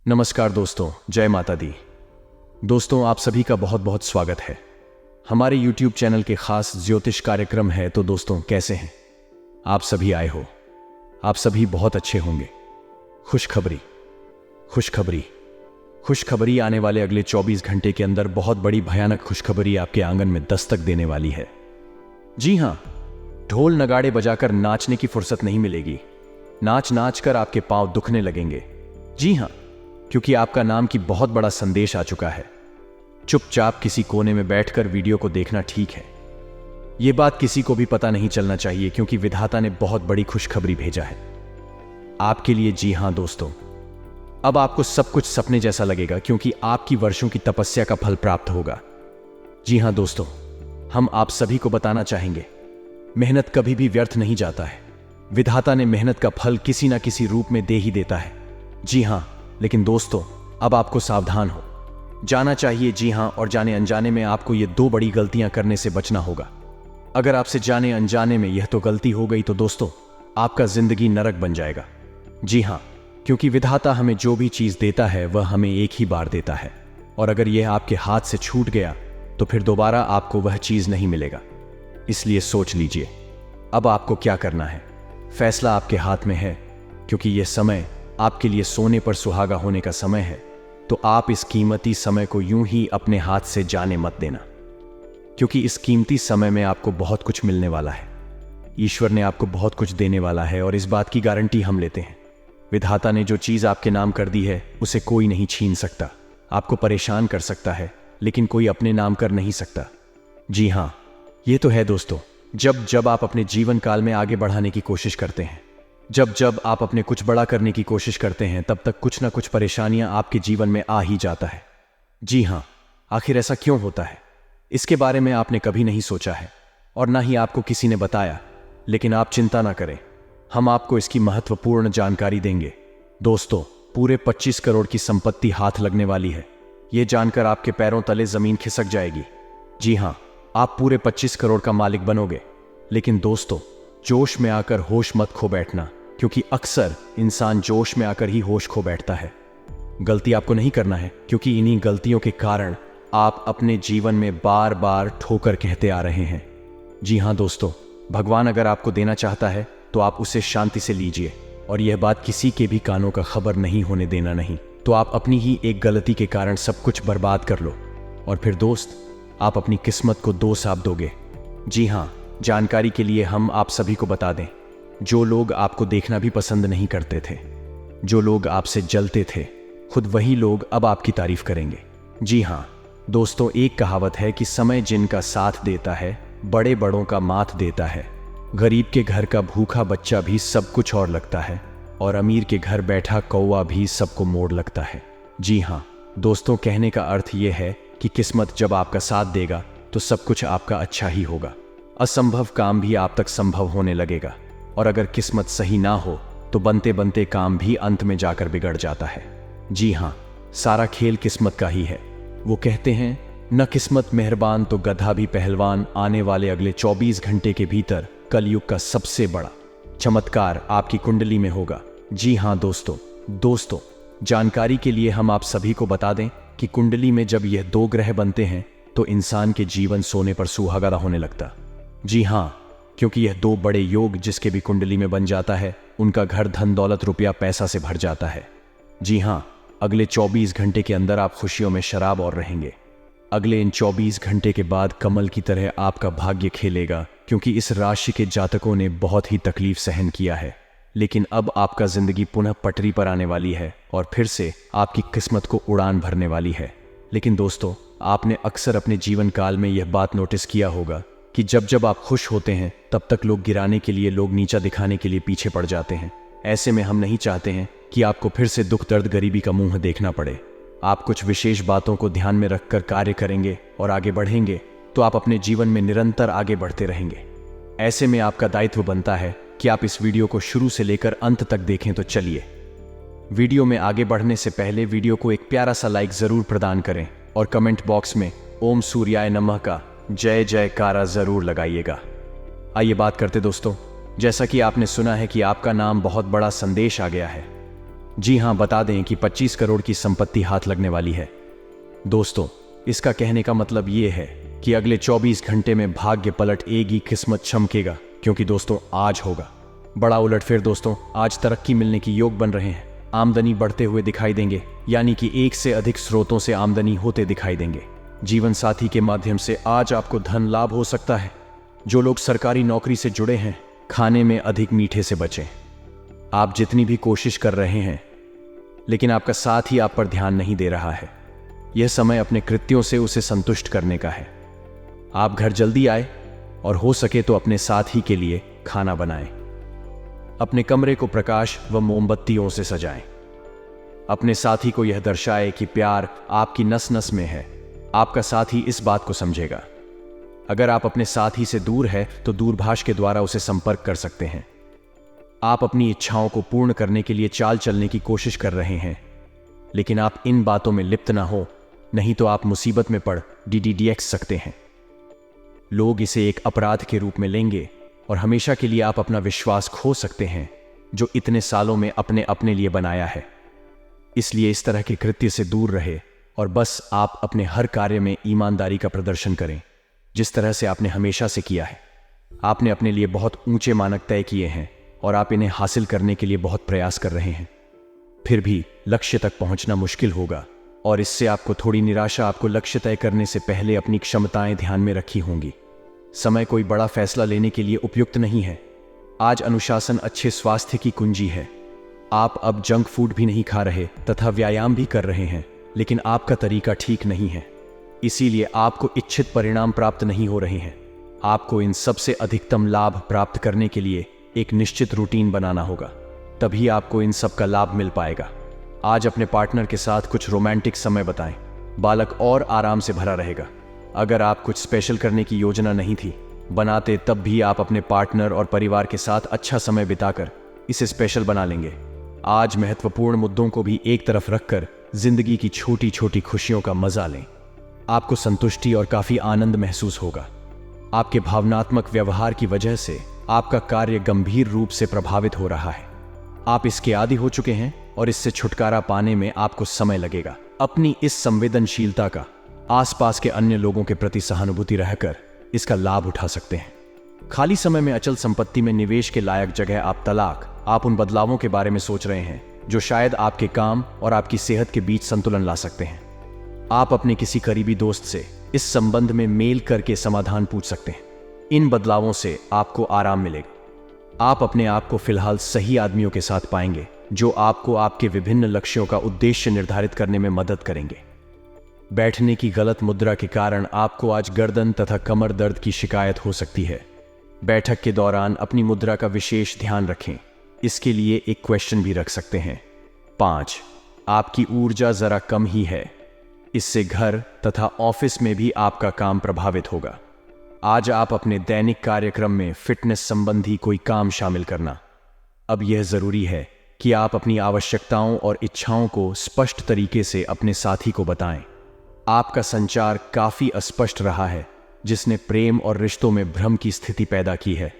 नमस्कार दोस्तों, जय माता दी। दोस्तों, आप सभी का बहुत बहुत स्वागत है हमारे YouTube चैनल के खास ज्योतिष कार्यक्रम है। तो दोस्तों, कैसे हैं आप सभी? आए हो आप सभी बहुत अच्छे होंगे। खुशखबरी खुशखबरी खुशखबरी आने वाले अगले 24 घंटे के अंदर बहुत बड़ी भयानक खुशखबरी आपके आंगन में दस्तक देने वाली है। जी हां, ढोल नगाड़े बजाकर नाचने की फुर्सत नहीं मिलेगी। नाच नाच कर आपके पांव दुखने लगेंगे। जी हां, क्योंकि आपका नाम की बहुत बड़ा संदेश आ चुका है। चुपचाप किसी कोने में बैठकर वीडियो को देखना ठीक है। यह बात किसी को भी पता नहीं चलना चाहिए, क्योंकि विधाता ने बहुत बड़ी खुशखबरी भेजा है आपके लिए। जी हां दोस्तों, अब आपको सब कुछ सपने जैसा लगेगा, क्योंकि आपकी वर्षों की तपस्या का फल प्राप्त होगा। जी हां दोस्तों, हम आप सभी को बताना चाहेंगे, मेहनत कभी भी व्यर्थ नहीं जाता है। विधाता ने मेहनत का फल किसी ना किसी रूप में दे ही देता है। जी हां, लेकिन दोस्तों, अब आपको सावधान हो जाना चाहिए। जी हां, और जाने अनजाने में आपको ये दो बड़ी गलतियां करने से बचना होगा। अगर आपसे जाने अनजाने में यह तो गलती हो गई तो दोस्तों, आपका जिंदगी नरक बन जाएगा। जी हां, क्योंकि विधाता हमें जो भी चीज देता है वह हमें एक ही बार देता है, और अगर यह आपके हाथ से छूट गया तो फिर दोबारा आपको वह चीज नहीं मिलेगा। इसलिए सोच लीजिए अब आपको क्या करना है। फैसला आपके हाथ में है, क्योंकि यह समय आपके लिए सोने पर सुहागा होने का समय है। तो आप इस कीमती समय को यूं ही अपने हाथ से जाने मत देना, क्योंकि इस कीमती समय में आपको बहुत कुछ मिलने वाला है। ईश्वर ने आपको बहुत कुछ देने वाला है, और इस बात की गारंटी हम लेते हैं। विधाता ने जो चीज आपके नाम कर दी है उसे कोई नहीं छीन सकता। आपको परेशान कर सकता है, लेकिन कोई अपने नाम कर नहीं सकता। जी हां, यह तो है दोस्तों, जब जब आप अपने जीवन काल में आगे बढ़ाने की कोशिश करते हैं, जब जब आप अपने कुछ बड़ा करने की कोशिश करते हैं, तब तक कुछ ना कुछ परेशानियां आपके जीवन में आ ही जाता है। जी हां, आखिर ऐसा क्यों होता है, इसके बारे में आपने कभी नहीं सोचा है, और ना ही आपको किसी ने बताया। लेकिन आप चिंता ना करें, हम आपको इसकी महत्वपूर्ण जानकारी देंगे। दोस्तों, पूरे 25 करोड़ की संपत्ति हाथ लगने वाली है। यह जानकर आपके पैरों तले जमीन खिसक जाएगी। जी हां, आप पूरे 25 करोड़ का मालिक बनोगे। लेकिन दोस्तों, जोश में आकर होश मत खो बैठना, क्योंकि अक्सर इंसान जोश में आकर ही होश खो बैठता है। गलती आपको नहीं करना है, क्योंकि इन्हीं गलतियों के कारण आप अपने जीवन में बार बार ठोकर कहते आ रहे हैं। जी हां दोस्तों, भगवान अगर आपको देना चाहता है तो आप उसे शांति से लीजिए, और यह बात किसी के भी कानों का खबर नहीं होने देना। नहीं तो आप अपनी ही एक गलती के कारण सब कुछ बर्बाद कर लो, और फिर दोस्त, आप अपनी किस्मत को दोष आप दोगे। जी हां, जानकारी के लिए हम आप सभी को बता दें, जो लोग आपको देखना भी पसंद नहीं करते थे, जो लोग आपसे जलते थे, खुद वही लोग अब आपकी तारीफ करेंगे। जी हां दोस्तों, एक कहावत है कि समय जिनका साथ देता है, बड़े बड़ों का माथ देता है। गरीब के घर का भूखा बच्चा भी सब कुछ और लगता है, और अमीर के घर बैठा कौवा भी सबको मोड़ लगता है। जी हां दोस्तों, कहने का अर्थ यह है कि किस्मत जब आपका साथ देगा तो सब कुछ आपका अच्छा ही होगा। असंभव काम भी आप तक संभव होने लगेगा, और अगर किस्मत सही ना हो तो बनते बनते काम भी अंत में जाकर बिगड़ जाता है। जी हां, सारा खेल किस्मत का ही है। वो कहते हैं, न किस्मत मेहरबान तो गधा भी पहलवान। आने वाले अगले 24 घंटे के भीतर कलयुग का सबसे बड़ा चमत्कार आपकी कुंडली में होगा। जी हां दोस्तों, जानकारी के लिए हम आप सभी को बता दें कि कुंडली में जब यह दो ग्रह बनते हैं तो इंसान के जीवन सोने पर सुहागा होने लगता। जी हां, क्योंकि यह दो बड़े योग जिसके भी कुंडली में बन जाता है, उनका घर धन दौलत रुपया पैसा से भर जाता है। जी हां, अगले 24 घंटे के अंदर आप खुशियों में शराब और रहेंगे। अगले इन 24 घंटे के बाद कमल की तरह आपका भाग्य खेलेगा, क्योंकि इस राशि के जातकों ने बहुत ही तकलीफ सहन किया है। लेकिन अब आपका जिंदगी पुनः पटरी पर आने वाली है, और फिर से आपकी किस्मत को उड़ान भरने वाली है। लेकिन दोस्तों, आपने अक्सर अपने जीवन काल में यह बात नोटिस किया होगा कि जब जब आप खुश होते हैं तब तक लोग गिराने के लिए, लोग नीचा दिखाने के लिए पीछे पड़ जाते हैं। ऐसे में हम नहीं चाहते हैं कि आपको फिर से दुख दर्द गरीबी का मुंह देखना पड़े। आप कुछ विशेष बातों को ध्यान में रखकर कार्य करेंगे और आगे बढ़ेंगे तो आप अपने जीवन में निरंतर आगे बढ़ते रहेंगे। ऐसे में आपका दायित्व बनता है कि आप इस वीडियो को शुरू से लेकर अंत तक देखें। तो चलिए, वीडियो में आगे बढ़ने से पहले वीडियो को एक प्यारा सा लाइक जरूर प्रदान करें, और कमेंट बॉक्स में ओम सूर्याय नमः का जय जयकारा जरूर लगाइएगा। आइए बात करते दोस्तों, जैसा कि आपने सुना है कि आपका नाम बहुत बड़ा संदेश आ गया है। जी हाँ, बता दें कि 25 करोड़ की संपत्ति हाथ लगने वाली है। दोस्तों, इसका कहने का मतलब ये है कि अगले 24 घंटे में भाग्य पलट एगी, किस्मत चमकेगा, क्योंकि दोस्तों आज होगा बड़ा उलटफेर। दोस्तों, आज तरक्की मिलने की योग बन रहे हैं, आमदनी बढ़ते हुए दिखाई देंगे, यानी कि एक से अधिक स्रोतों से आमदनी होते दिखाई देंगे। जीवन साथी के माध्यम से आज आपको धन लाभ हो सकता है। जो लोग सरकारी नौकरी से जुड़े हैं, खाने में अधिक मीठे से बचें। आप जितनी भी कोशिश कर रहे हैं, लेकिन आपका साथ ही आप पर ध्यान नहीं दे रहा है। यह समय अपने कृत्यों से उसे संतुष्ट करने का है। आप घर जल्दी आए और हो सके तो अपने साथी के लिए खाना बनाएं। अपने कमरे को प्रकाश व मोमबत्तियों से सजाएं। अपने साथी को यह दर्शाए कि प्यार आपकी नस नस में है। आपका साथी इस बात को समझेगा। अगर आप अपने साथी से दूर है तो दूरभाष के द्वारा उसे संपर्क कर सकते हैं। आप अपनी इच्छाओं को पूर्ण करने के लिए चाल चलने की कोशिश कर रहे हैं, लेकिन आप इन बातों में लिप्त ना हो, नहीं तो आप मुसीबत में पड़ डीडीडीएक्स सकते हैं। लोग इसे एक अपराध के रूप में लेंगे और हमेशा के लिए आप अपना विश्वास खो सकते हैं, जो इतने सालों में अपने लिए बनाया है। इसलिए इस तरह के कृत्य से दूर रहे और बस आप अपने हर कार्य में ईमानदारी का प्रदर्शन करें, जिस तरह से आपने हमेशा से किया है। आपने अपने लिए बहुत ऊंचे मानक तय किए हैं और आप इन्हें हासिल करने के लिए बहुत प्रयास कर रहे हैं। फिर भी लक्ष्य तक पहुंचना मुश्किल होगा और इससे आपको थोड़ी निराशा आपको लक्ष्य तय करने से पहले अपनी क्षमताएं ध्यान में रखी होंगी। समय कोई बड़ा फैसला लेने के लिए उपयुक्त नहीं है। आज अनुशासन अच्छे स्वास्थ्य की कुंजी है। आप अब जंक फूड भी नहीं खा रहे तथा व्यायाम भी कर रहे हैं, लेकिन आपका तरीका ठीक नहीं है, इसीलिए आपको इच्छित परिणाम प्राप्त नहीं हो रहे हैं। आपको इन सबसे अधिकतम लाभ प्राप्त करने के लिए एक निश्चित रूटीन बनाना होगा, तभी आपको इन सब का लाभ मिल पाएगा। आज अपने पार्टनर के साथ कुछ रोमांटिक समय बिताएं। बालक और आराम से भरा रहेगा। अगर आप कुछ स्पेशल करने की योजना नहीं थी बनाते, तब भी आप अपने पार्टनर और परिवार के साथ अच्छा समय बिताकर इसे स्पेशल बना लेंगे। आज महत्वपूर्ण मुद्दों को भी एक तरफ रखकर जिंदगी की छोटी छोटी खुशियों का मजा लें। आपको संतुष्टि और काफी आनंद महसूस होगा। आपके भावनात्मक व्यवहार की वजह से आपका कार्य गंभीर रूप से प्रभावित हो रहा है। आप इसके आदी हो चुके हैं और इससे छुटकारा पाने में आपको समय लगेगा। अपनी इस संवेदनशीलता का आसपास के अन्य लोगों के प्रति सहानुभूति रहकर इसका लाभ उठा सकते हैं। खाली समय में अचल संपत्ति में निवेश के लायक जगह आप तलाक, आप उन बदलावों के बारे में सोच रहे हैं जो शायद आपके काम और आपकी सेहत के बीच संतुलन ला सकते हैं। आप अपने किसी करीबी दोस्त से इस संबंध में मेल करके समाधान पूछ सकते हैं। इन बदलावों से आपको आराम मिलेगा। आप अपने आप को फिलहाल सही आदमियों के साथ पाएंगे जो आपको आपके विभिन्न लक्ष्यों का उद्देश्य निर्धारित करने में मदद करेंगे। बैठने की गलत मुद्रा के कारण आपको आज गर्दन तथा कमर दर्द की शिकायत हो सकती है। बैठक के दौरान अपनी मुद्रा का विशेष ध्यान रखें। इसके लिए एक क्वेश्चन भी रख सकते हैं। 5. आपकी ऊर्जा जरा कम ही है। इससे घर तथा ऑफिस में भी आपका काम प्रभावित होगा। आज आप अपने दैनिक कार्यक्रम में फिटनेस संबंधी कोई काम शामिल करना। अब यह जरूरी है कि आप अपनी आवश्यकताओं और इच्छाओं को स्पष्ट तरीके से अपने साथी को बताएं। आपका संचार काफी अस्पष्ट रहा है, जिसने प्रेम और रिश्तों में भ्रम की स्थिति पैदा की है।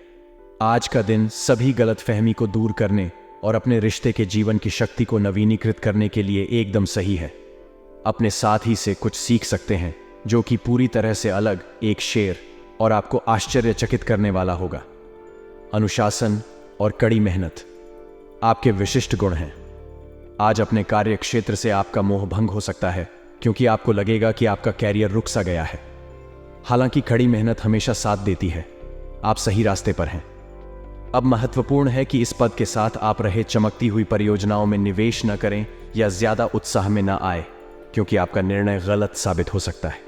आज का दिन सभी गलतफहमी को दूर करने और अपने रिश्ते के जीवन की शक्ति को नवीनीकृत करने के लिए एकदम सही है। अपने साथी से कुछ सीख सकते हैं जो कि पूरी तरह से अलग एक शेर और आपको आश्चर्यचकित करने वाला होगा। अनुशासन और कड़ी मेहनत आपके विशिष्ट गुण हैं। आज अपने कार्य क्षेत्र से आपका मोह भंग हो सकता है, क्योंकि आपको लगेगा कि आपका कैरियर रुक सा गया है। हालांकि कड़ी मेहनत हमेशा साथ देती है। आप सही रास्ते पर हैं। अब महत्वपूर्ण है कि इस पद के साथ आप रहे चमकती हुई परियोजनाओं में निवेश न करें या ज्यादा उत्साह में न आए, क्योंकि आपका निर्णय गलत साबित हो सकता है।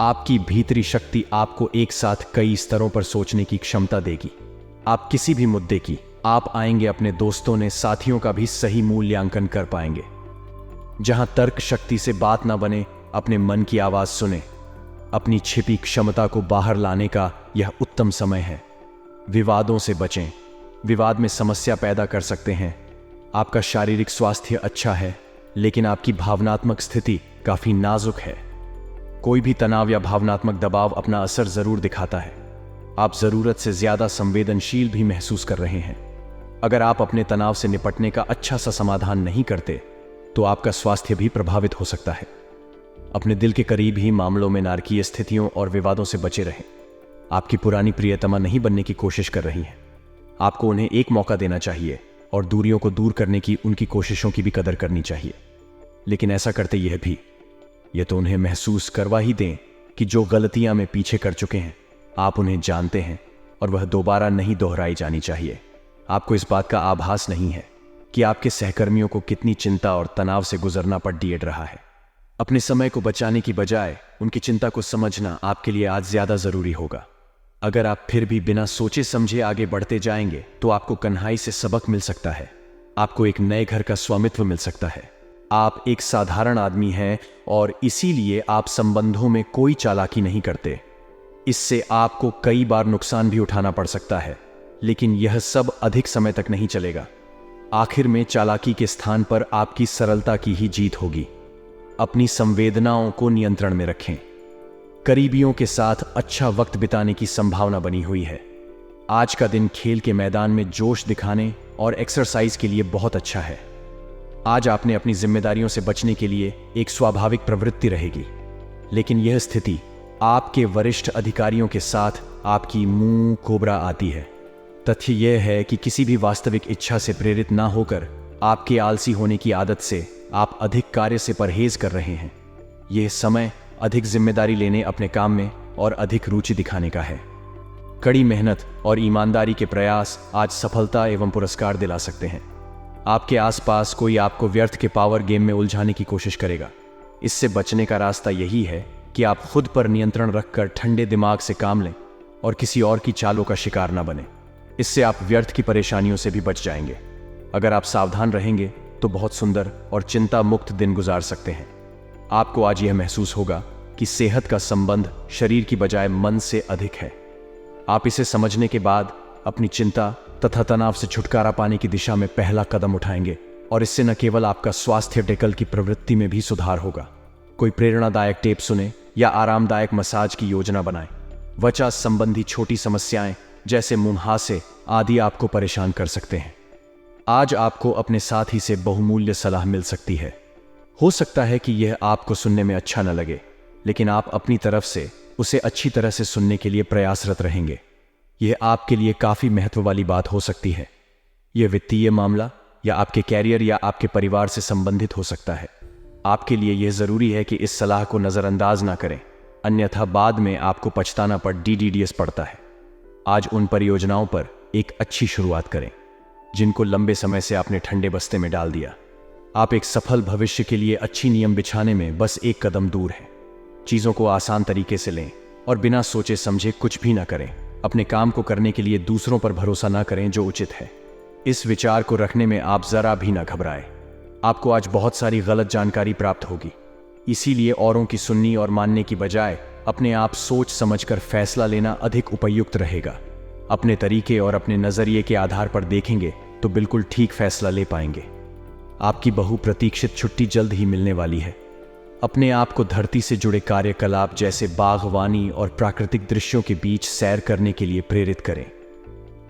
आपकी भीतरी शक्ति आपको एक साथ कई स्तरों पर सोचने की क्षमता देगी। आप किसी भी मुद्दे की आप आएंगे अपने दोस्तों ने साथियों का भी सही मूल्यांकन कर पाएंगे। जहां तर्क शक्ति से बात ना बने, अपने मन की आवाज सुने। अपनी छिपी क्षमता को बाहर लाने का यह उत्तम समय है। विवादों से बचें। विवाद में समस्या पैदा कर सकते हैं। आपका शारीरिक स्वास्थ्य अच्छा है, लेकिन आपकी भावनात्मक स्थिति काफी नाजुक है। कोई भी तनाव या भावनात्मक दबाव अपना असर जरूर दिखाता है। आप जरूरत से ज्यादा संवेदनशील भी महसूस कर रहे हैं। अगर आप अपने तनाव से निपटने का अच्छा सा समाधान नहीं करते तो आपका स्वास्थ्य भी प्रभावित हो सकता है। अपने दिल के करीब ही मामलों में नारकीय स्थितियों और विवादों से बचे रहें। आपकी पुरानी प्रियतमा नहीं बनने की कोशिश कर रही हैं। आपको उन्हें एक मौका देना चाहिए और दूरियों को दूर करने की उनकी कोशिशों की भी कदर करनी चाहिए। लेकिन ऐसा करते यह तो उन्हें महसूस करवा ही दें कि जो गलतियां में पीछे कर चुके हैं आप उन्हें जानते हैं और वह दोबारा नहीं दोहराई जानी चाहिए। आपको इस बात का आभास नहीं है कि आपके सहकर्मियों को कितनी चिंता और तनाव से गुजरना पड़ रहा है। अपने समय को बचाने की बजाय उनकी चिंता को समझना आपके लिए आज ज्यादा जरूरी होगा। अगर आप फिर भी बिना सोचे समझे आगे बढ़ते जाएंगे तो आपको कन्हाई से सबक मिल सकता है। आपको एक नए घर का स्वामित्व मिल सकता है। आप एक साधारण आदमी हैं और इसीलिए आप संबंधों में कोई चालाकी नहीं करते। इससे आपको कई बार नुकसान भी उठाना पड़ सकता है, लेकिन यह सब अधिक समय तक नहीं चलेगा। आखिर में चालाकी के स्थान पर आपकी सरलता की ही जीत होगी। अपनी संवेदनाओं को नियंत्रण में रखें। करीबियों के साथ अच्छा वक्त बिताने की संभावना बनी हुई है। आज का दिन खेल के मैदान में जोश दिखाने और एक्सरसाइज के लिए बहुत अच्छा है। आज आपने अपनी जिम्मेदारियों से बचने के लिए एक स्वाभाविक प्रवृत्ति रहेगी, लेकिन यह स्थिति आपके वरिष्ठ अधिकारियों के साथ आपकी मुंह कोबरा आती है। तथ्य यह है कि किसी भी वास्तविक इच्छा से प्रेरित ना होकर आपके आलसी होने की आदत से आप अधिक कार्य से परहेज कर रहे हैं। यह समय अधिक जिम्मेदारी लेने, अपने काम में और अधिक रुचि दिखाने का है। कड़ी मेहनत और ईमानदारी के प्रयास आज सफलता एवं पुरस्कार दिला सकते हैं। आपके आसपास कोई आपको व्यर्थ के पावर गेम में उलझाने की कोशिश करेगा। इससे बचने का रास्ता यही है कि आप खुद पर नियंत्रण रखकर ठंडे दिमाग से काम लें और किसी और की चालों का शिकार न बने। इससे आप व्यर्थ की परेशानियों से भी बच जाएंगे। अगर आप सावधान रहेंगे तो बहुत सुंदर और चिंता मुक्त दिन गुजार सकते हैं। आपको आज यह महसूस होगा कि सेहत का संबंध शरीर की बजाय मन से अधिक है। आप इसे समझने के बाद अपनी चिंता तथा तनाव से छुटकारा पाने की दिशा में पहला कदम उठाएंगे और इससे न केवल आपका स्वास्थ्य डेकल की प्रवृत्ति में भी सुधार होगा। कोई प्रेरणादायक टेप सुने या आरामदायक मसाज की योजना बनाएं। त्वचा संबंधी छोटी समस्याएं जैसे मुंहासे आदि आपको परेशान कर सकते हैं। आज आपको अपने साथी से बहुमूल्य सलाह मिल सकती है। हो सकता है कि यह आपको सुनने में अच्छा न लगे, लेकिन आप अपनी तरफ से उसे अच्छी तरह से सुनने के लिए प्रयासरत रहेंगे। यह आपके लिए काफी महत्व वाली बात हो सकती है। यह वित्तीय मामला या आपके कैरियर या आपके परिवार से संबंधित हो सकता है। आपके लिए यह जरूरी है कि इस सलाह को नजरअंदाज ना करें, अन्यथा बाद में आपको पछताना DDDS पड़ता है। आज उन परियोजनाओं पर एक अच्छी शुरुआत करें जिनको लंबे समय से आपने ठंडे बस्ते में डाल दिया। आप एक सफल भविष्य के लिए अच्छी नियम बिछाने में बस एक कदम दूर हैं। चीजों को आसान तरीके से लें और बिना सोचे समझे कुछ भी ना करें। अपने काम को करने के लिए दूसरों पर भरोसा ना करें जो उचित है। इस विचार को रखने में आप जरा भी ना घबराएं। आपको आज बहुत सारी गलत जानकारी प्राप्त होगी, इसीलिए औरों की सुननी और मानने की बजाय अपने आप सोच समझकर फैसला लेना अधिक उपयुक्त रहेगा। अपने तरीके और अपने नजरिए के आधार पर देखेंगे तो बिल्कुल ठीक फैसला ले पाएंगे। आपकी बहुप्रतीक्षित छुट्टी जल्द ही मिलने वाली है। अपने आप को धरती से जुड़े कार्यकलाप जैसे बागवानी और प्राकृतिक दृश्यों के बीच सैर करने के लिए प्रेरित करें।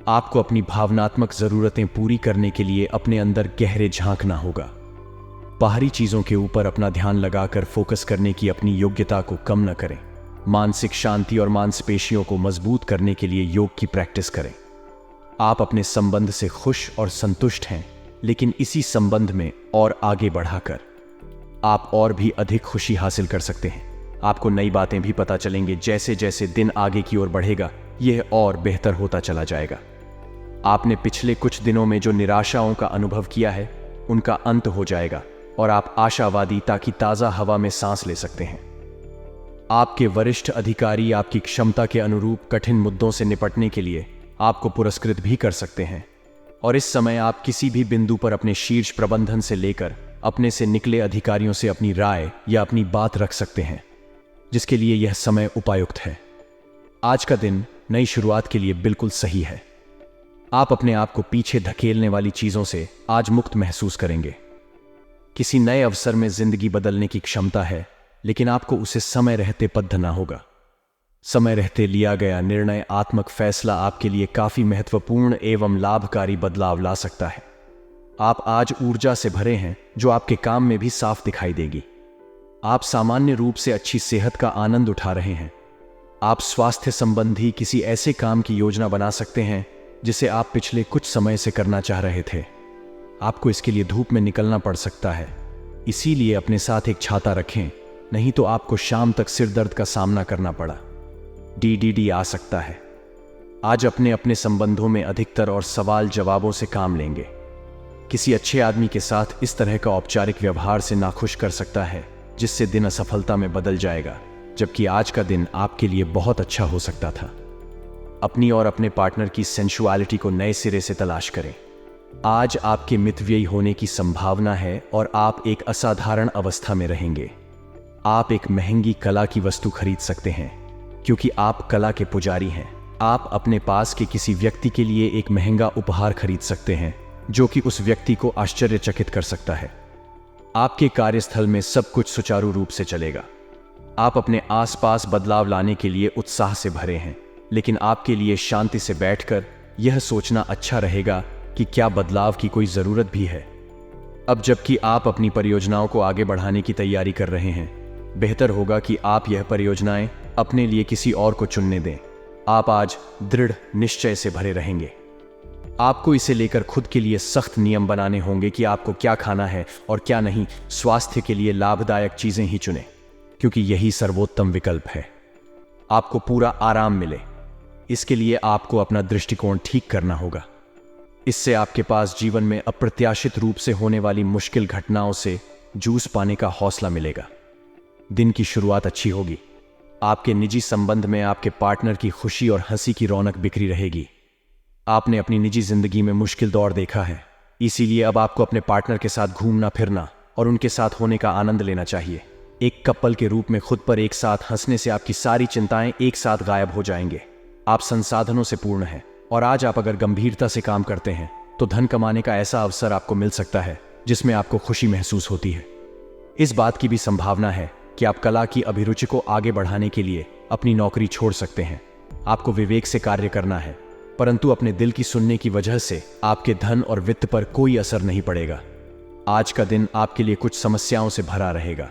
आपको अपनी भावनात्मक जरूरतें पूरी करने के लिए अपने अंदर गहरे झांकना होगा। बाहरी चीजों के ऊपर अपना ध्यान लगाकर फोकस करने की अपनी योग्यता को कम न करें। मानसिक शांति और मांसपेशियों को मजबूत करने के लिए योग की प्रैक्टिस करें। आप अपने संबंध से खुश और संतुष्ट हैं, लेकिन इसी संबंध में और आगे बढ़ाकर आप और भी अधिक खुशी हासिल कर सकते हैं। आपको नई बातें भी पता चलेंगे। जैसे जैसे दिन आगे की ओर बढ़ेगा यह और बेहतर होता चला जाएगा। आपने पिछले कुछ दिनों में जो निराशाओं का अनुभव किया है उनका अंत हो जाएगा और आप आशावादी ताकि ताजा हवा में सांस ले सकते हैं। आपके वरिष्ठ अधिकारी आपकी क्षमता के अनुरूप कठिन मुद्दों से निपटने के लिए आपको पुरस्कृत भी कर सकते हैं और इस समय आप किसी भी बिंदु पर अपने शीर्ष प्रबंधन से लेकर अपने से निकले अधिकारियों से अपनी राय या अपनी बात रख सकते हैं, जिसके लिए यह समय उपयुक्त है। आज का दिन नई शुरुआत के लिए बिल्कुल सही है। आप अपने आप को पीछे धकेलने वाली चीजों से आज मुक्त महसूस करेंगे। किसी नए अवसर में जिंदगी बदलने की क्षमता है, लेकिन आपको उसे समय रहते बद्धना होगा। समय रहते लिया गया निर्णयात्मक फैसला आपके लिए काफी महत्वपूर्ण एवं लाभकारी बदलाव ला सकता है। आप आज ऊर्जा से भरे हैं जो आपके काम में भी साफ दिखाई देगी। आप सामान्य रूप से अच्छी सेहत का आनंद उठा रहे हैं। आप स्वास्थ्य संबंधी किसी ऐसे काम की योजना बना सकते हैं जिसे आप पिछले कुछ समय से करना चाह रहे थे। आपको इसके लिए धूप में निकलना पड़ सकता है, इसीलिए अपने साथ एक छाता रखें, नहीं तो आपको शाम तक सिर दर्द का सामना करना पड़ा। DDD आ सकता है। आज अपने अपने संबंधों में अधिकतर और सवाल जवाबों से काम लेंगे। किसी अच्छे आदमी के साथ इस तरह का औपचारिक व्यवहार से नाखुश कर सकता है जिससे दिन असफलता में बदल जाएगा, जबकि आज का दिन आपके लिए बहुत अच्छा हो सकता था। अपनी और अपने पार्टनर की सेंसुअलिटी को नए सिरे से तलाश करें। आज आपके मितव्ययी होने की संभावना है और आप एक असाधारण अवस्था में रहेंगे। आप एक महंगी कला की वस्तु खरीद सकते हैं क्योंकि आप कला के पुजारी हैं। आप अपने पास के किसी व्यक्ति के लिए एक महंगा उपहार खरीद सकते हैं जो कि उस व्यक्ति को आश्चर्यचकित कर सकता है। आपके कार्यस्थल में सब कुछ सुचारू रूप से चलेगा। आप अपने आसपास बदलाव लाने के लिए उत्साह से भरे हैं, लेकिन आपके लिए शांति से बैठकर यह सोचना अच्छा रहेगा कि क्या बदलाव की कोई जरूरत भी है। अब जबकि आप अपनी परियोजनाओं को आगे बढ़ाने की तैयारी कर रहे हैं, बेहतर होगा कि आप यह परियोजनाएं अपने लिए किसी और को चुनने दें। आप आज दृढ़ निश्चय से भरे रहेंगे। आपको इसे लेकर खुद के लिए सख्त नियम बनाने होंगे कि आपको क्या खाना है और क्या नहीं। स्वास्थ्य के लिए लाभदायक चीजें ही चुनें, क्योंकि यही सर्वोत्तम विकल्प है। आपको पूरा आराम मिले, इसके लिए आपको अपना दृष्टिकोण ठीक करना होगा। इससे आपके पास जीवन में अप्रत्याशित रूप से होने वाली मुश्किल घटनाओं से जूझ पाने का हौसला मिलेगा। दिन की शुरुआत अच्छी होगी। आपके निजी संबंध में आपके पार्टनर की खुशी और हंसी की रौनक बिखरी रहेगी। आपने अपनी निजी जिंदगी में मुश्किल दौर देखा है, इसीलिए अब आपको अपने पार्टनर के साथ घूमना फिरना और उनके साथ होने का आनंद लेना चाहिए। एक कपल के रूप में खुद पर एक साथ हंसने से आपकी सारी चिंताएं एक साथ गायब हो जाएंगे। आप संसाधनों से पूर्ण हैं और आज आप अगर गंभीरता से काम करते हैं तो धन कमाने का ऐसा अवसर आपको मिल सकता है जिसमें आपको खुशी महसूस होती है। इस बात की भी संभावना है कि आप कला की अभिरुचि को आगे बढ़ाने के लिए अपनी नौकरी छोड़ सकते हैं। आपको विवेक से कार्य करना है, परंतु अपने दिल की सुनने की वजह से आपके धन और वित्त पर कोई असर नहीं पड़ेगा। आज का दिन आपके लिए कुछ समस्याओं से भरा रहेगा।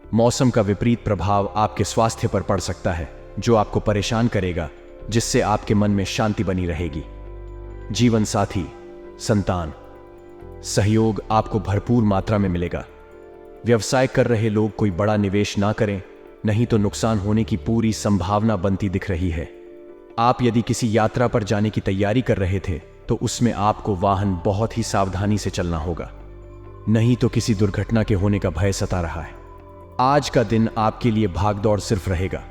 मौसम का विपरीत प्रभाव आपके स्वास्थ्य पर पड़ सकता है जो आपको परेशान करेगा, जिससे आपके मन में शांति बनी रहेगी। जीवन साथी, संतान, सहयोग आपको भरपूर मात्रा में मिलेगा। व्यवसाय कर रहे लोग कोई बड़ा निवेश ना करें, नहीं तो नुकसान होने की पूरी संभावना बनती दिख रही है। आप यदि किसी यात्रा पर जाने की तैयारी कर रहे थे तो उसमें आपको वाहन बहुत ही सावधानी से चलना होगा, नहीं तो किसी दुर्घटना के होने का भय सता रहा है। आज का दिन आपके लिए भागदौड़ सिर्फ रहेगा।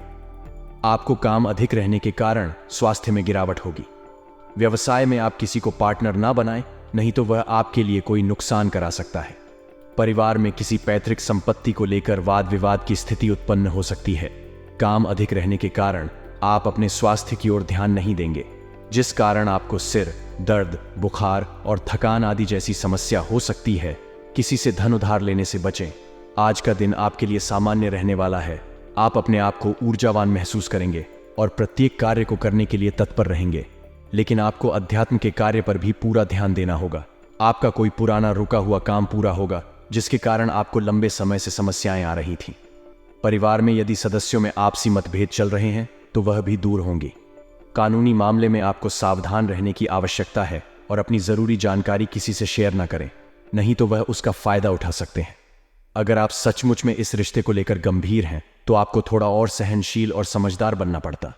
आपको काम अधिक रहने के कारण स्वास्थ्य में गिरावट होगी। व्यवसाय में आप किसी को पार्टनर ना बनाएं, नहीं तो वह आपके लिए कोई नुकसान करा सकता है। परिवार में किसी पैतृक संपत्ति को लेकर वाद विवाद की स्थिति उत्पन्न हो सकती है। काम अधिक रहने के कारण आप अपने स्वास्थ्य की ओर ध्यान नहीं देंगे, जिस कारण आपको सिर दर्द, बुखार और थकान आदि जैसी समस्या हो सकती है। किसी से धन उधार लेने से बचें। आज का दिन आपके लिए सामान्य रहने वाला है। आप अपने आप को ऊर्जावान महसूस करेंगे और प्रत्येक कार्य को करने के लिए तत्पर रहेंगे, लेकिन आपको अध्यात्म के कार्य पर भी पूरा ध्यान देना होगा। आपका कोई पुराना रुका हुआ काम पूरा होगा जिसके कारण आपको लंबे समय से समस्याएं आ रही थीं। परिवार में यदि सदस्यों में आपसी मतभेद चल रहे हैं तो वह भी दूर होंगे। कानूनी मामले में आपको सावधान रहने की आवश्यकता है और अपनी जरूरी जानकारी किसी से शेयर न करें, नहीं तो वह उसका फायदा उठा सकते हैं। अगर आप सचमुच में इस रिश्ते को लेकर गंभीर हैं तो आपको थोड़ा और सहनशील और समझदार बनना पड़ता।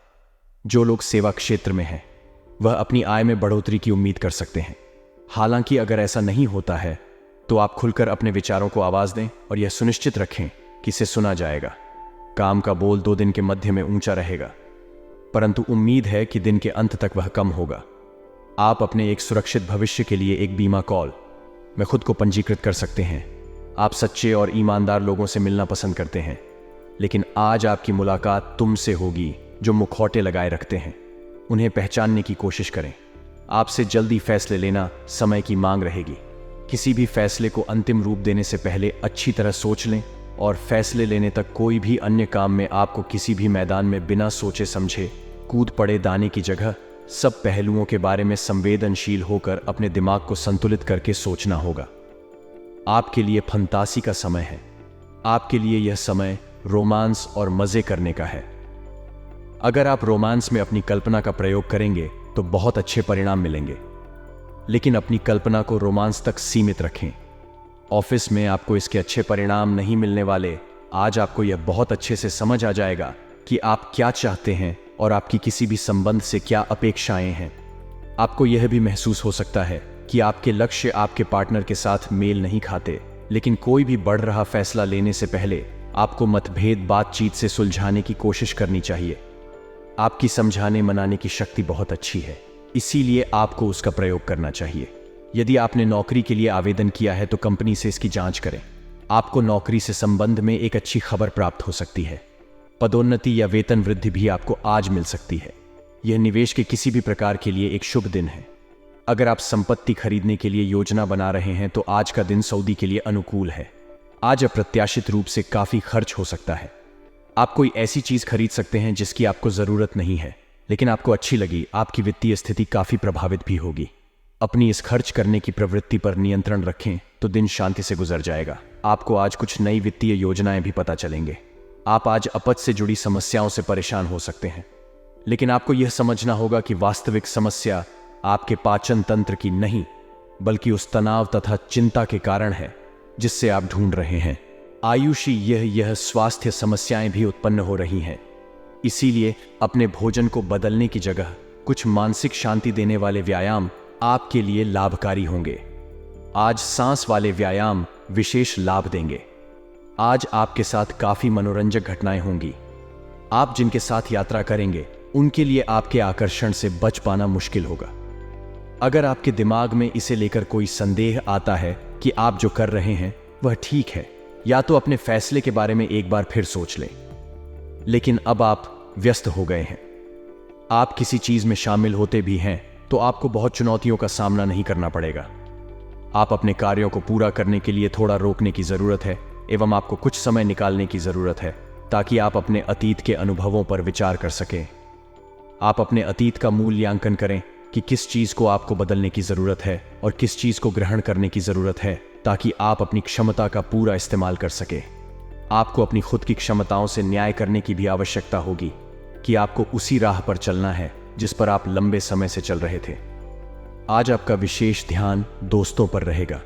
जो लोग सेवा क्षेत्र में हैं वह अपनी आय में बढ़ोतरी की उम्मीद कर सकते हैं। हालांकि अगर ऐसा नहीं होता है तो आप खुलकर अपने विचारों को आवाज दें और यह सुनिश्चित रखें कि इसे सुना जाएगा। काम का बोल 2 दिन के मध्य में ऊंचा रहेगा, परंतु उम्मीद है कि दिन के अंत तक वह कम होगा। आप अपने एक सुरक्षित भविष्य के लिए एक बीमा कॉल में खुद को पंजीकृत कर सकते हैं। आप सच्चे और ईमानदार लोगों से मिलना पसंद करते हैं, लेकिन आज आपकी मुलाकात तुमसे होगी जो मुखौटे लगाए रखते हैं। उन्हें पहचानने की कोशिश करें। आपसे जल्दी फैसले लेना समय की मांग रहेगी। किसी भी फैसले को अंतिम रूप देने से पहले अच्छी तरह सोच लें और फैसले लेने तक कोई भी अन्य काम में आपको किसी भी मैदान में बिना सोचे समझे कूद पड़े दाने की जगह सब पहलुओं के बारे में संवेदनशील होकर अपने दिमाग को संतुलित करके सोचना होगा। आपके लिए फंतासी का समय है। आपके लिए यह समय रोमांस और मजे करने का है। अगर आप रोमांस में अपनी कल्पना का प्रयोग करेंगे तो बहुत अच्छे परिणाम मिलेंगे, लेकिन अपनी कल्पना को रोमांस तक सीमित रखें। ऑफिस में आपको इसके अच्छे परिणाम नहीं मिलने वाले। आज आपको यह बहुत अच्छे से समझ आ जाएगा कि आप क्या चाहते हैं और आपकी किसी भी संबंध से क्या अपेक्षाएं हैं। आपको यह भी महसूस हो सकता है कि आपके लक्ष्य आपके पार्टनर के साथ मेल नहीं खाते, लेकिन कोई भी बढ़ रहा फैसला लेने से पहले आपको मतभेद बातचीत से सुलझाने की कोशिश करनी चाहिए। आपकी समझाने मनाने की शक्ति बहुत अच्छी है, इसीलिए आपको उसका प्रयोग करना चाहिए। यदि आपने नौकरी के लिए आवेदन किया है तो कंपनी से इसकी जांच करें। आपको नौकरी से संबंध में एक अच्छी खबर प्राप्त हो सकती है। पदोन्नति या वेतन वृद्धि भी आपको आज मिल सकती है। यह निवेश के किसी भी प्रकार के लिए एक शुभ दिन है। अगर आप संपत्ति खरीदने के लिए योजना बना रहे हैं तो आज का दिन सऊदी के लिए अनुकूल है। आज अप्रत्याशित रूप से काफी खर्च हो सकता है। आप कोई ऐसी चीज खरीद सकते हैं जिसकी आपको जरूरत नहीं है, लेकिन आपको अच्छी लगी। आपकी वित्तीय स्थिति काफी प्रभावित भी होगी। अपनी इस खर्च करने की प्रवृत्ति पर नियंत्रण रखें तो दिन शांति से गुजर जाएगा। आपको आज कुछ नई वित्तीय योजनाएं भी पता चलेंगे। आप आज अपच से जुड़ी समस्याओं से परेशान हो सकते हैं, लेकिन आपको यह समझना होगा कि वास्तविक समस्या आपके पाचन तंत्र की नहीं, बल्कि उस तनाव तथा चिंता के कारण है जिससे आप ढूंढ रहे हैं। आयुषी यह स्वास्थ्य समस्याएं भी उत्पन्न हो रही हैं। इसीलिए अपने भोजन को बदलने की जगह कुछ मानसिक शांति देने वाले व्यायाम आपके लिए लाभकारी होंगे। आज सांस वाले व्यायाम विशेष लाभ देंगे। आज आपके साथ काफी मनोरंजक घटनाएं होंगी। आप जिनके साथ यात्रा करेंगे उनके लिए आपके आकर्षण से बच पाना मुश्किल होगा। अगर आपके दिमाग में इसे लेकर कोई संदेह आता है कि आप जो कर रहे हैं वह ठीक है, या तो अपने फैसले के बारे में एक बार फिर सोच लें। लेकिन अब आप व्यस्त हो गए हैं। आप किसी चीज में शामिल होते भी हैं तो आपको बहुत चुनौतियों का सामना नहीं करना पड़ेगा। आप अपने कार्यों को पूरा करने के लिए थोड़ा रोकने की जरूरत है एवं आपको कुछ समय निकालने की जरूरत है ताकि आप अपने अतीत के अनुभवों पर विचार कर सकें। आप अपने अतीत का मूल्यांकन करें कि किस चीज को आपको बदलने की जरूरत है और किस चीज को ग्रहण करने की जरूरत है, ताकि आप अपनी क्षमता का पूरा इस्तेमाल कर सके। आपको अपनी खुद की क्षमताओं से न्याय करने की भी आवश्यकता होगी कि आपको उसी राह पर चलना है जिस पर आप लंबे समय से चल रहे थे। आज आपका विशेष ध्यान दोस्तों पर रहेगा।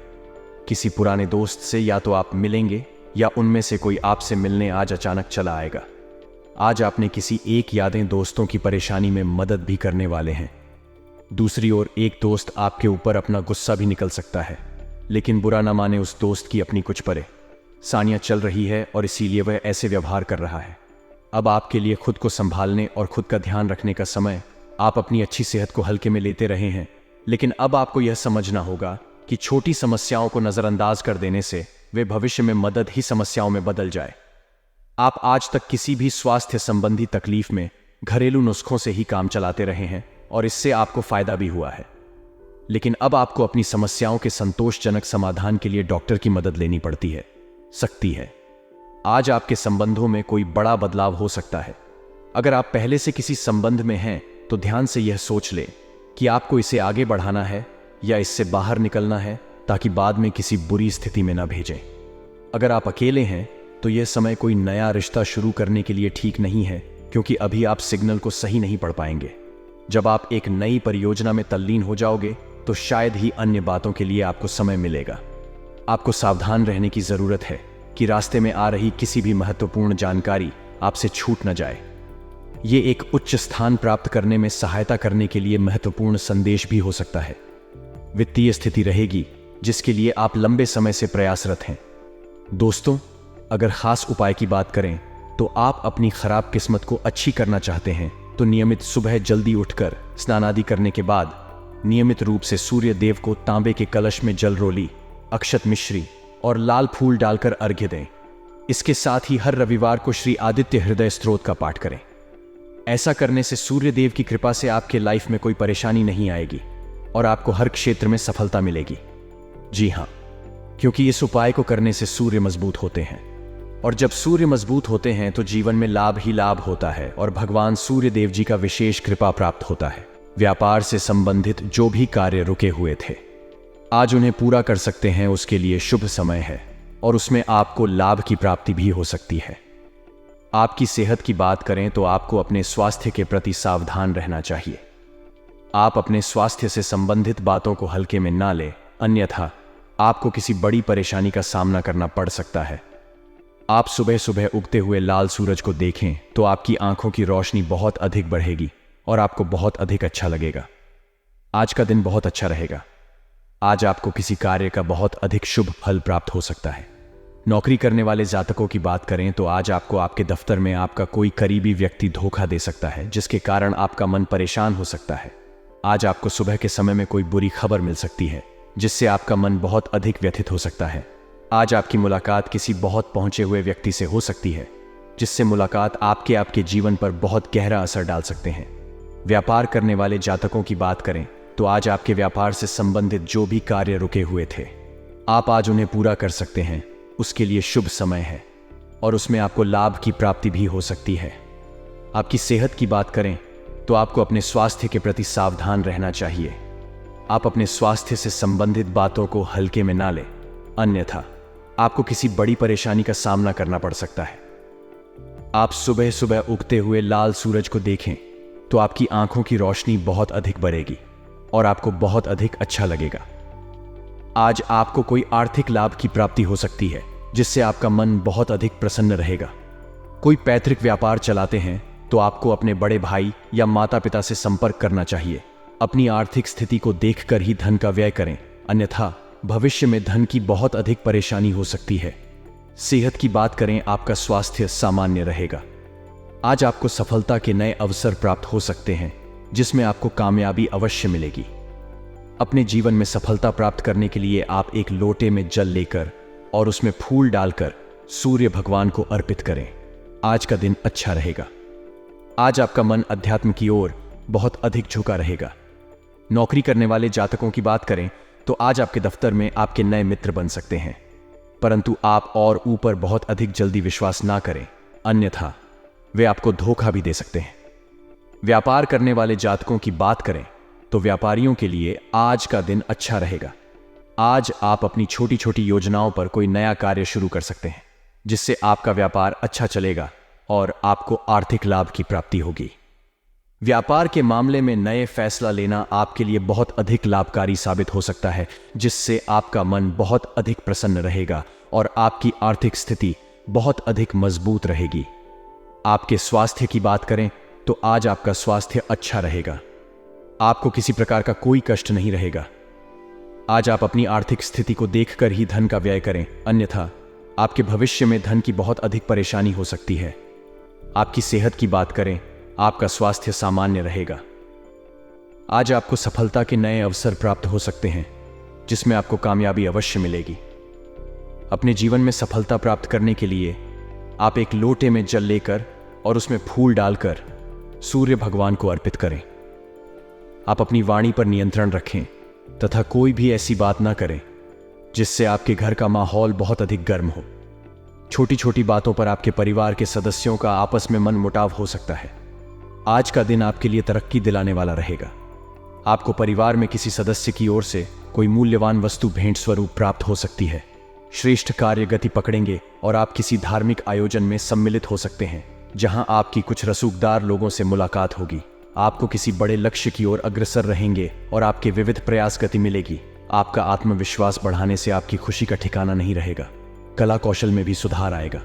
किसी पुराने दोस्त से या तो आप मिलेंगे या उनमें से कोई आपसे मिलने आज अचानक चला आएगा। आज आपने किसी एक यादें दोस्तों की परेशानी में मदद भी करने वाले हैं। दूसरी ओर एक दोस्त आपके ऊपर अपना गुस्सा भी निकल सकता है, लेकिन बुरा न माने उस दोस्त की अपनी कुछ परेशानियां चल रही है और इसीलिए वह ऐसे व्यवहार कर रहा है। अब आपके लिए खुद को संभालने और खुद का ध्यान रखने का समय। आप अपनी अच्छी सेहत को हल्के में लेते रहे हैं, लेकिन अब आपको यह समझना होगा कि छोटी समस्याओं को नजरअंदाज कर देने से वे भविष्य में मदद ही समस्याओं में बदल जाए। आप आज तक किसी भी स्वास्थ्य संबंधी तकलीफ में घरेलू नुस्खों से ही काम चलाते रहे हैं और इससे आपको फायदा भी हुआ है, लेकिन अब आपको अपनी समस्याओं के संतोषजनक समाधान के लिए डॉक्टर की मदद लेनी पड़ती है सकती है। आज आपके संबंधों में कोई बड़ा बदलाव हो सकता है। अगर आप पहले से किसी संबंध में हैं तो ध्यान से यह सोच लें कि आपको इसे आगे बढ़ाना है या इससे बाहर निकलना है, ताकि बाद में किसी बुरी स्थिति में न भेजें। अगर आप अकेले हैं तो यह समय कोई नया रिश्ता शुरू करने के लिए ठीक नहीं है, क्योंकि अभी आप सिग्नल को सही नहीं पढ़ पाएंगे। जब आप एक नई परियोजना में तल्लीन हो जाओगे तो शायद ही अन्य बातों के लिए आपको समय मिलेगा। आपको सावधान रहने की जरूरत है कि रास्ते में आ रही किसी भी महत्वपूर्ण जानकारी आपसे छूट न जाए। ये एक उच्च स्थान प्राप्त करने में सहायता करने के लिए महत्वपूर्ण संदेश भी हो सकता है। वित्तीय स्थिति रहेगी जिसके लिए आप लंबे समय से प्रयासरत हैं। दोस्तों, अगर खास उपाय की बात करें तो आप अपनी खराब किस्मत को अच्छी करना चाहते हैं तो नियमित सुबह जल्दी उठकर स्नान आदि करने के बाद नियमित रूप से सूर्य देव को तांबे के कलश में जल रोली, अक्षत मिश्री और लाल फूल डालकर अर्घ्य दें। इसके साथ ही हर रविवार को श्री आदित्य हृदय स्तोत्र का पाठ करें। ऐसा करने से सूर्य देव की कृपा से आपके लाइफ में कोई परेशानी नहीं आएगी और आपको हर क्षेत्र में सफलता मिलेगी। जी हाँ, क्योंकि इस उपाय को करने से सूर्य मजबूत होते हैं। और जब सूर्य मजबूत होते हैं तो जीवन में लाभ ही लाभ होता है और भगवान सूर्य देव जी का विशेष कृपा प्राप्त होता है। व्यापार से संबंधित जो भी कार्य रुके हुए थे, आज उन्हें पूरा कर सकते हैं। उसके लिए शुभ समय है और उसमें आपको लाभ की प्राप्ति भी हो सकती है। आपकी सेहत की बात करें तो आपको अपने स्वास्थ्य के प्रति सावधान रहना चाहिए। आप अपने स्वास्थ्य से संबंधित बातों को हल्के में ना लें, अन्यथा आपको किसी बड़ी परेशानी का सामना करना पड़ सकता है। आप सुबह सुबह उगते हुए लाल सूरज को देखें तो आपकी आंखों की रोशनी बहुत अधिक बढ़ेगी और आपको बहुत अधिक अच्छा लगेगा। आज का दिन बहुत अच्छा रहेगा। आज आपको किसी कार्य का बहुत अधिक शुभ फल प्राप्त हो सकता है। नौकरी करने वाले जातकों की बात करें तो आज आपको आपके दफ्तर में आपका कोई करीबी व्यक्ति धोखा दे सकता है, जिसके कारण आपका मन परेशान हो सकता है। आज आपको सुबह के समय में कोई बुरी खबर मिल सकती है, जिससे आपका मन बहुत अधिक व्यथित हो सकता है। आज आपकी मुलाकात किसी बहुत पहुंचे हुए व्यक्ति से हो सकती है, जिससे मुलाकात आपके जीवन पर बहुत गहरा असर डाल सकते हैं। व्यापार करने वाले जातकों की बात करें तो आज आपके व्यापार से संबंधित जो भी कार्य रुके हुए थे, आप आज उन्हें पूरा कर सकते हैं। उसके लिए शुभ समय है और उसमें आपको लाभ की प्राप्ति भी हो सकती है। आपकी सेहत की बात करें तो आपको अपने स्वास्थ्य के प्रति सावधान रहना चाहिए। आप अपने स्वास्थ्य से संबंधित बातों को हल्के में ना लें, अन्यथा आपको किसी बड़ी परेशानी का सामना करना पड़ सकता है। आप सुबह सुबह उगते हुए लाल सूरज को देखें तो आपकी आंखों की रोशनी बहुत अधिक बढ़ेगी और आपको बहुत अधिक अच्छा लगेगा। आज आपको कोई आर्थिक लाभ की प्राप्ति हो सकती है, जिससे आपका मन बहुत अधिक प्रसन्न रहेगा। कोई पैतृक व्यापार चलाते हैं तो आपको अपने बड़े भाई या माता पिता से संपर्क करना चाहिए। अपनी आर्थिक स्थिति को देखकर ही धन का व्यय करें, अन्यथा भविष्य में धन की बहुत अधिक परेशानी हो सकती है। सेहत की बात करें, आपका स्वास्थ्य सामान्य रहेगा। आज आपको सफलता के नए अवसर प्राप्त हो सकते हैं, जिसमें आपको कामयाबी अवश्य मिलेगी। अपने जीवन में सफलता प्राप्त करने के लिए आप एक लोटे में जल लेकर और उसमें फूल डालकर सूर्य भगवान को अर्पित करें। आज का दिन अच्छा रहेगा। आज आपका मन अध्यात्म की ओर बहुत अधिक झुका रहेगा। नौकरी करने वाले जातकों की बात करें तो आज आपके दफ्तर में आपके नए मित्र बन सकते हैं, परंतु आप और ऊपर बहुत अधिक जल्दी विश्वास ना करें, अन्यथा वे आपको धोखा भी दे सकते हैं। व्यापार करने वाले जातकों की बात करें तो व्यापारियों के लिए आज का दिन अच्छा रहेगा। आज आप अपनी छोटी छोटी योजनाओं पर कोई नया कार्य शुरू कर सकते हैं, जिससे आपका व्यापार अच्छा चलेगा और आपको आर्थिक लाभ की प्राप्ति होगी। व्यापार के मामले में नए फैसला लेना आपके लिए बहुत अधिक लाभकारी साबित हो सकता है, जिससे आपका मन बहुत अधिक प्रसन्न रहेगा और आपकी आर्थिक स्थिति बहुत अधिक मजबूत रहेगी। आपके स्वास्थ्य की बात करें तो आज आपका स्वास्थ्य अच्छा रहेगा। आपको किसी प्रकार का कोई कष्ट नहीं रहेगा। आज आप अपनी आर्थिक स्थिति को देखकर ही धन का व्यय करें, अन्यथा आपके भविष्य में धन की बहुत अधिक परेशानी हो सकती है। आपकी सेहत की बात करें, आपका स्वास्थ्य सामान्य रहेगा। आज आपको सफलता के नए अवसर प्राप्त हो सकते हैं, जिसमें आपको कामयाबी अवश्य मिलेगी। अपने जीवन में सफलता प्राप्त करने के लिए आप एक लोटे में जल लेकर और उसमें फूल डालकर सूर्य भगवान को अर्पित करें। आप अपनी वाणी पर नियंत्रण रखें तथा कोई भी ऐसी बात ना करें जिससे आपके घर का माहौल बहुत अधिक गर्म हो। छोटी छोटी बातों पर आपके परिवार के सदस्यों का आपस में मनमुटाव हो सकता है। आज का दिन आपके लिए तरक्की दिलाने वाला रहेगा। आपको परिवार में किसी सदस्य की ओर से कोई मूल्यवान वस्तु भेंट स्वरूप प्राप्त हो सकती है। श्रेष्ठ कार्य गति पकड़ेंगे और आप किसी धार्मिक आयोजन में सम्मिलित हो सकते हैं, जहां आपकी कुछ रसूखदार लोगों से मुलाकात होगी। आपको किसी बड़े लक्ष्य की ओर अग्रसर रहेंगे और आपके विविध प्रयास गति मिलेगी। आपका आत्मविश्वास बढ़ाने से आपकी खुशी का ठिकाना नहीं रहेगा। कला कौशल में भी सुधार आएगा।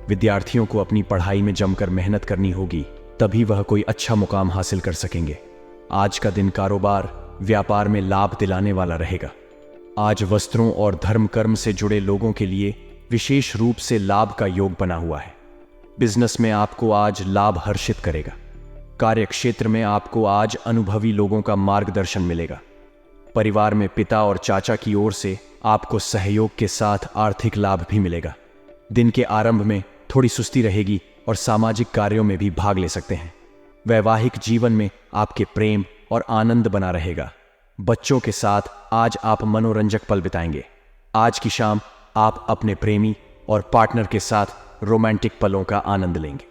विद्यार्थियों को अपनी पढ़ाई में जमकर मेहनत करनी होगी, तभी वह कोई अच्छा मुकाम हासिल कर सकेंगे। आज का दिन कारोबार व्यापार में लाभ दिलाने वाला रहेगा। आज वस्त्रों और धर्म कर्म से जुड़े लोगों के लिए विशेष रूप से लाभ का योग बना हुआ है। बिजनेस में आपको आज लाभ हर्षित करेगा। कार्य क्षेत्र में आपको आज अनुभवी लोगों का मार्गदर्शन मिलेगा। परिवार में पिता और चाचा की ओर से आपको सहयोग के साथ आर्थिक लाभ भी मिलेगा। दिन के आरंभ में थोड़ी सुस्ती रहेगी और सामाजिक कार्यों में भी भाग ले सकते हैं। वैवाहिक जीवन में आपके प्रेम और आनंद बना रहेगा। बच्चों के साथ आज आप मनोरंजक पल बिताएंगे। आज की शाम आप अपने प्रेमी और पार्टनर के साथ रोमांटिक पलों का आनंद लेंगे।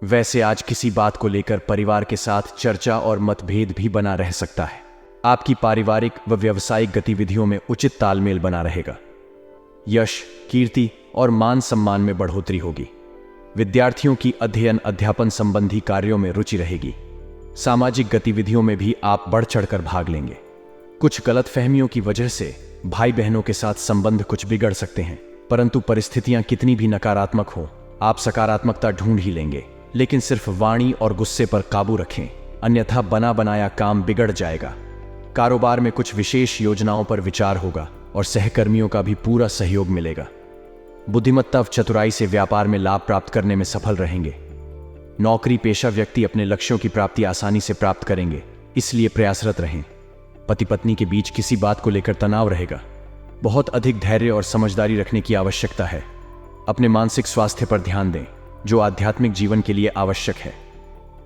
वैसे आज किसी बात को लेकर परिवार के साथ चर्चा और मतभेद भी बना रह सकता है। आपकी पारिवारिक व व्यावसायिक गतिविधियों में उचित तालमेल बना रहेगा। यश, कीर्ति और मान सम्मान में बढ़ोतरी होगी। विद्यार्थियों की अध्ययन अध्यापन संबंधी कार्यों में रुचि रहेगी। सामाजिक गतिविधियों में भी आप बढ़ चढ़कर भाग लेंगे। कुछ गलतफहमियों की वजह से भाई बहनों के साथ संबंध कुछ बिगड़ सकते हैं, परंतु परिस्थितियां कितनी भी नकारात्मक हो, आप सकारात्मकता ढूंढ ही लेंगे। लेकिन सिर्फ वाणी और गुस्से पर काबू रखें, अन्यथा बना बनाया काम बिगड़ जाएगा। कारोबार में कुछ विशेष योजनाओं पर विचार होगा और सहकर्मियों का भी पूरा सहयोग मिलेगा। बुद्धिमत्ता व चतुराई से व्यापार में लाभ प्राप्त करने में सफल रहेंगे। नौकरी पेशा व्यक्ति अपने लक्ष्यों की प्राप्ति आसानी से प्राप्त करेंगे, इसलिए प्रयासरत रहें। पति पत्नी के बीच किसी बात को लेकर तनाव रहेगा। बहुत अधिक धैर्य और समझदारी रखने की आवश्यकता है। अपने मानसिक स्वास्थ्य पर ध्यान दें, जो आध्यात्मिक जीवन के लिए आवश्यक है।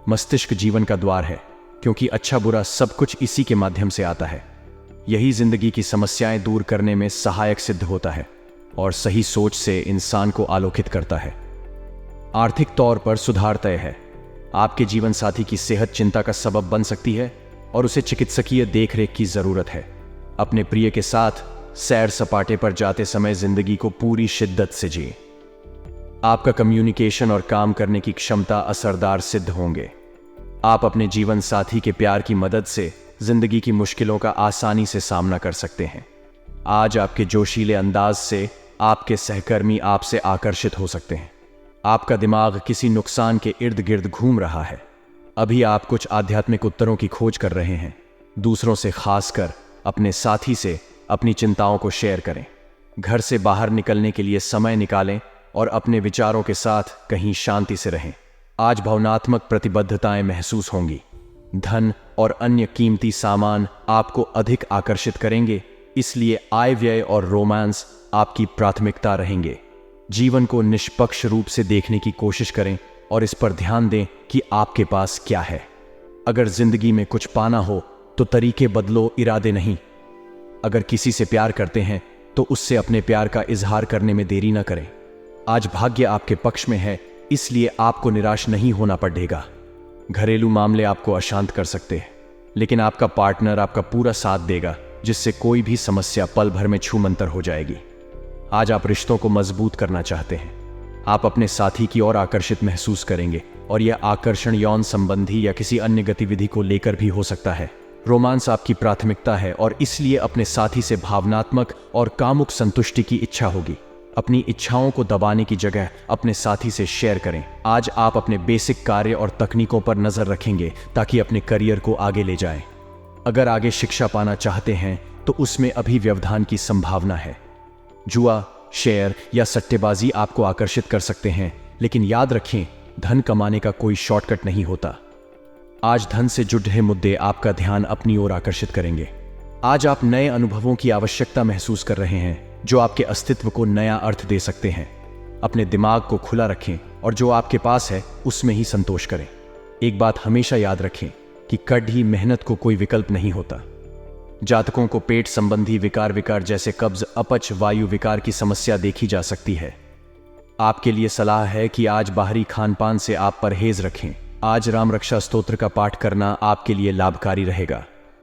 मस्तिष्क जीवन का द्वार है, क्योंकि अच्छा बुरा सब कुछ इसी के माध्यम से आता है। यही जिंदगी की समस्याएं दूर करने में सहायक सिद्ध होता है और सही सोच से इंसान को आलोकित करता है। आर्थिक तौर पर सुधार तय है। आपके जीवन साथी की सेहत चिंता का सबब बन सकती है और उसे चिकित्सकीय देखरेख की जरूरत है। अपने प्रिय के साथ सैर सपाटे पर जाते समय जिंदगी को पूरी शिद्दत से जिए। आपका कम्युनिकेशन और काम करने की क्षमता असरदार सिद्ध होंगे। आप अपने जीवन साथी के प्यार की मदद से जिंदगी की मुश्किलों का आसानी से सामना कर सकते हैं। आज आपके जोशीले अंदाज से आपके सहकर्मी आपसे आकर्षित हो सकते हैं। आपका दिमाग किसी नुकसान के इर्द गिर्द घूम रहा है। अभी आप कुछ आध्यात्मिक उत्तरों की खोज कर रहे हैं। दूसरों से, खासकर अपने साथी से, अपनी चिंताओं को शेयर करें। घर से बाहर निकलने के लिए समय निकालें और अपने विचारों के साथ कहीं शांति से रहें। आज भावनात्मक प्रतिबद्धताएं महसूस होंगी। धन और अन्य कीमती सामान आपको अधिक आकर्षित करेंगे, इसलिए आय व्यय और रोमांस आपकी प्राथमिकता रहेंगे। जीवन को निष्पक्ष रूप से देखने की कोशिश करें और इस पर ध्यान दें कि आपके पास क्या है। अगर जिंदगी में कुछ पाना हो तो तरीके बदलो, इरादे नहीं। अगर किसी से प्यार करते हैं तो उससे अपने प्यार का इजहार करने में देरी न करें। आज भाग्य आपके पक्ष में है, इसलिए आपको निराश नहीं होना पड़ेगा। घरेलू मामले आपको अशांत कर सकते हैं, लेकिन आपका पार्टनर आपका पूरा साथ देगा, जिससे कोई भी समस्या पल भर में छूमंतर हो जाएगी। आज आप रिश्तों को मजबूत करना चाहते हैं। आप अपने साथी की ओर आकर्षित महसूस करेंगे और यह आकर्षण यौन संबंधी या किसी अन्य गतिविधि को लेकर भी हो सकता है। रोमांस आपकी प्राथमिकता है और इसलिए अपने साथी से भावनात्मक और कामुक संतुष्टि की इच्छा होगी। अपनी इच्छाओं को दबाने की जगह अपने साथी से शेयर करें। आज आप अपने बेसिक कार्य और तकनीकों पर नजर रखेंगे ताकि अपने करियर को आगे ले जाएं। अगर आगे शिक्षा पाना चाहते हैं तो उसमें अभी व्यवधान की संभावना है। जुआ, शेयर या सट्टेबाजी आपको आकर्षित कर सकते हैं, लेकिन याद रखें, धन कमाने का कोई शॉर्टकट नहीं होता। आज धन से जुड़े मुद्दे आपका ध्यान अपनी ओर आकर्षित करेंगे। आज आप नए अनुभवों की आवश्यकता महसूस कर रहे हैं, जो आपके अस्तित्व को नया अर्थ दे सकते हैं। अपने दिमाग को खुला रखें और जो आपके पास है उसमें ही संतोष करें। एक बात हमेशा याद रखें कि कड़ी मेहनत को कोई विकल्प नहीं होता। जातकों को पेट संबंधी विकार जैसे कब्ज, अपच, वायु विकार की समस्या देखी जा सकती है। आपके लिए सलाह है कि आज बाहरी खानपान से आप परहेज रखें। आज राम रक्षा स्तोत्र का पाठ करना आपके लिए लाभकारी रहेगा।